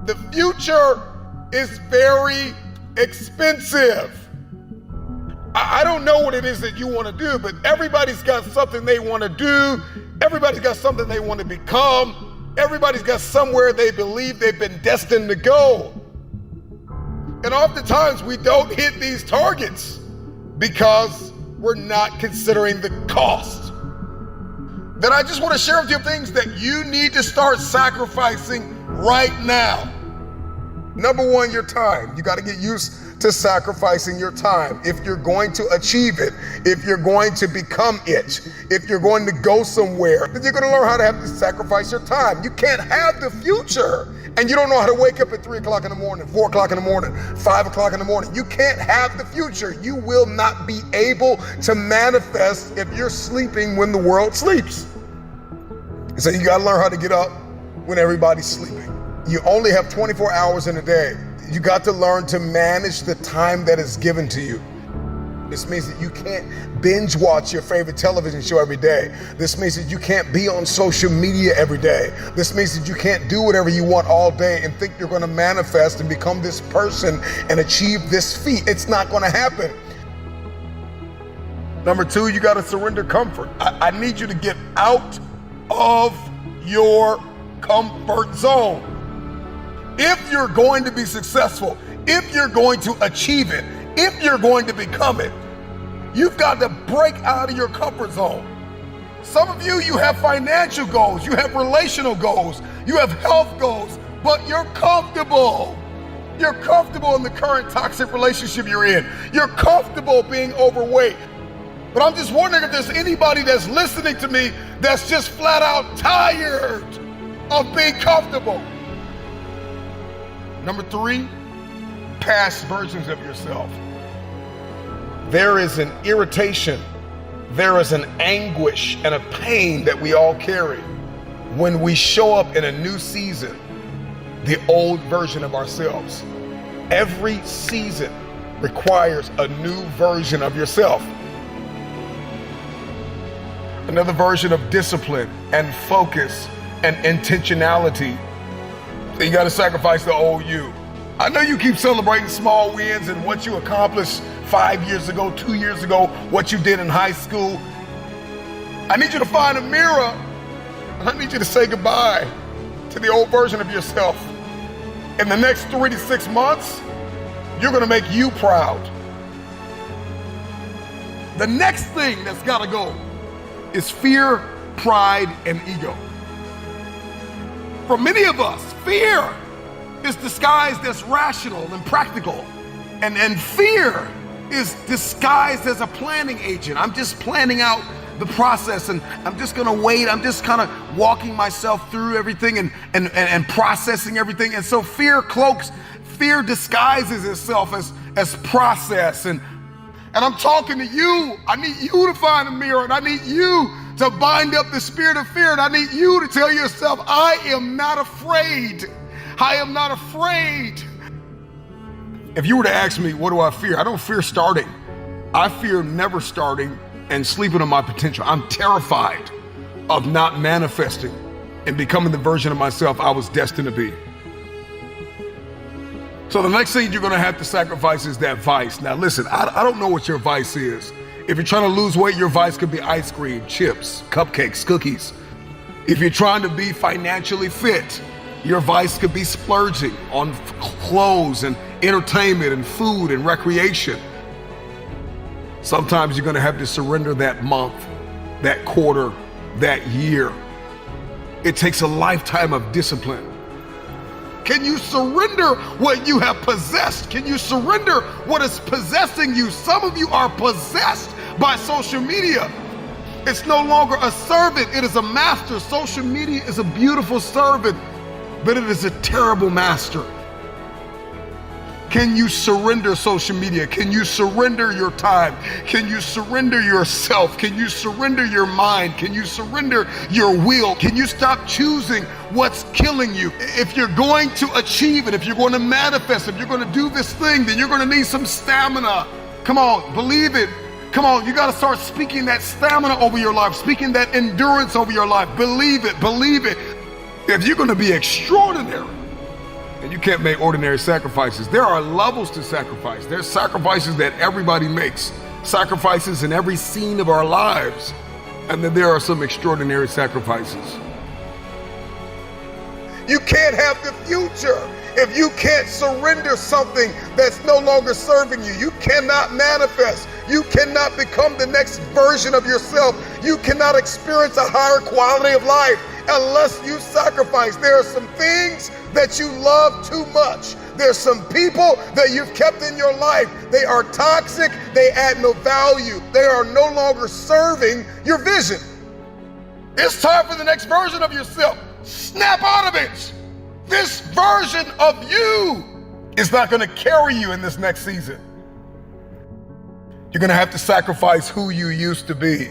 The future is very expensive. I don't know what it is that you want to do, but everybody's got something they want to do. Everybody's got something they want to become. Everybody's got somewhere they believe they've been destined to go. And oftentimes we don't hit these targets because we're not considering the cost. Then I just want to share with you things that you need to start sacrificing right now. Number one, your time. You got to get used to sacrificing your time. If you're going to achieve it, if you're going to become it, if you're going to go somewhere, then you're going to learn how to have to sacrifice your time. You can't have the future and you don't know how to wake up at 3 o'clock in the morning, 4 o'clock in the morning, 5 o'clock in the morning. You can't have the future. You will not be able to manifest if you're sleeping when the world sleeps. So you got to learn how to get up when everybody's sleeping. You only have 24 hours in a day. You got to learn to manage the time that is given to you. This means that you can't binge watch your favorite television show every day. This means that you can't be on social media every day. This means that you can't do whatever you want all day and think you're going to manifest and become this person and achieve this feat. It's not going to happen. Number two, you got to surrender comfort. I need you to get out of your comfort zone. If you're going to be successful, if you're going to achieve it, if you're going to become it, you've got to break out of your comfort zone. Some of you have financial goals, you have relational goals, you have health goals, but you're comfortable. You're comfortable in the current toxic relationship you're in. You're comfortable being overweight. But I'm just wondering if there's anybody that's listening to me that's just flat out tired of being comfortable. Number three, past versions of yourself. There is an irritation, there is an anguish and a pain that we all carry when we show up in a new season, the old version of ourselves. Every season requires a new version of yourself. Another version of discipline and focus and intentionality. You got to sacrifice the old you. I know you keep celebrating small wins and what you accomplished 5 years ago, 2 years ago, what you did in high school. I need you to find a mirror and I need you to say goodbye to the old version of yourself. In the next 3 to 6 months, you're going to make you proud. The next thing that's got to go is fear, pride, and ego. For many of us, fear is disguised as rational and practical. And fear is disguised as a planning agent. I'm just planning out the process and I'm just gonna wait. I'm just kind of walking myself through everything and processing everything. And so fear disguises itself as process. And I'm talking to you. I need you to find a mirror and I need you to bind up the spirit of fear. And I need you to tell yourself, I am not afraid. I am not afraid. If you were to ask me, what do I fear? I don't fear starting. I fear never starting and sleeping on my potential. I'm terrified of not manifesting and becoming the version of myself I was destined to be. So the next thing you're gonna have to sacrifice is that vice. Now listen, I don't know what your vice is. If you're trying to lose weight, your vice could be ice cream, chips, cupcakes, cookies. If you're trying to be financially fit, your vice could be splurging on clothes and entertainment and food and recreation. Sometimes you're gonna have to surrender that month, that quarter, that year. It takes a lifetime of discipline. Can you surrender what you have possessed? Can you surrender what is possessing you? Some of you are possessed by social media. It's no longer a servant, it is a master. Social media is a beautiful servant, but it is a terrible master. Can you surrender social media? Can you surrender your time? Can you surrender yourself? Can you surrender your mind? Can you surrender your will? Can you stop choosing what's killing you? If you're going to achieve it, if you're going to manifest, if you're going to do this thing, then you're going to need some stamina. Come on, believe it. Come on, you got to start speaking that stamina over your life, speaking that endurance over your life. Believe it, believe it. If you're going to be extraordinary, And you can't make ordinary sacrifices. There are levels to sacrifice. There's sacrifices that everybody makes, sacrifices in every scene of our lives. And then there are some extraordinary sacrifices. You can't have the future if you can't surrender something that's no longer serving you. You cannot manifest. You cannot become the next version of yourself. You cannot experience a higher quality of life unless you sacrifice. There are some things that you love too much. There's some people that you've kept in your life. They are toxic. They add no value. They are no longer serving your vision. It's time for the next version of yourself. Snap out of it. This version of you is not going to carry you in this next season. You're going to have to sacrifice who you used to be.